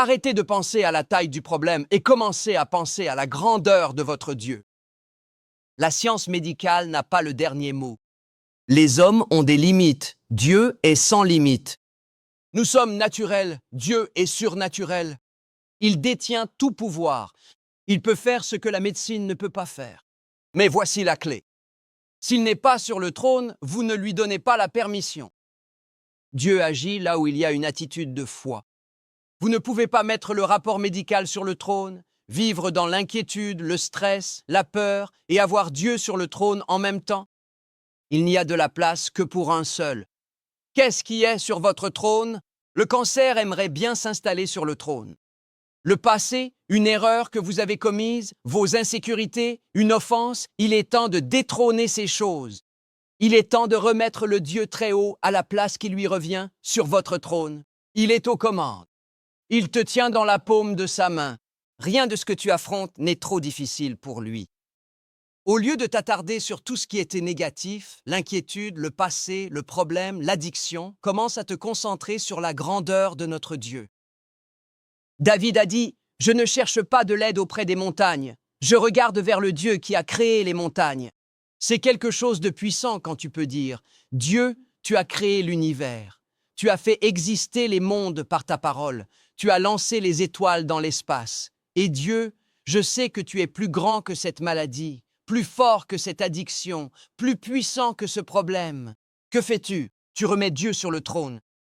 Arrêtez de penser à la taille du problème et commencez à penser à la grandeur de votre Dieu. La science médicale n'a pas le dernier mot. Les hommes ont des limites, Dieu est sans limite. Nous sommes naturels, Dieu est surnaturel. Il détient tout pouvoir. Il peut faire ce que la médecine ne peut pas faire. Mais voici la clé. S'il n'est pas sur le trône, vous ne lui donnez pas la permission. Dieu agit là où il y a une attitude de foi. Vous ne pouvez pas mettre le rapport médical sur le trône, vivre dans l'inquiétude, le stress, la peur et avoir Dieu sur le trône en même temps. Il n'y a de la place que pour un seul. Qu'est-ce qui est sur votre trône? Le cancer aimerait bien s'installer sur le trône. Le passé, une erreur que vous avez commise, vos insécurités, une offense, il est temps de détrôner ces choses. Il est temps de remettre le Dieu très haut à la place qui lui revient sur votre trône. Il est aux commandes. Il te tient dans la paume de sa main. Rien de ce que tu affrontes n'est trop difficile pour lui. Au lieu de t'attarder sur tout ce qui était négatif, l'inquiétude, le passé, le problème, l'addiction, commence à te concentrer sur la grandeur de notre Dieu. David a dit « Je ne cherche pas de l'aide auprès des montagnes. Je regarde vers le Dieu qui a créé les montagnes. » C'est quelque chose de puissant quand tu peux dire « Dieu, tu as créé l'univers. Tu as fait exister les mondes par ta parole. Tu as lancé les étoiles dans l'espace. Et Dieu, je sais que tu es plus grand que cette maladie, plus fort que cette addiction, plus puissant que ce problème. Que fais-tu? Tu remets Dieu sur le trône.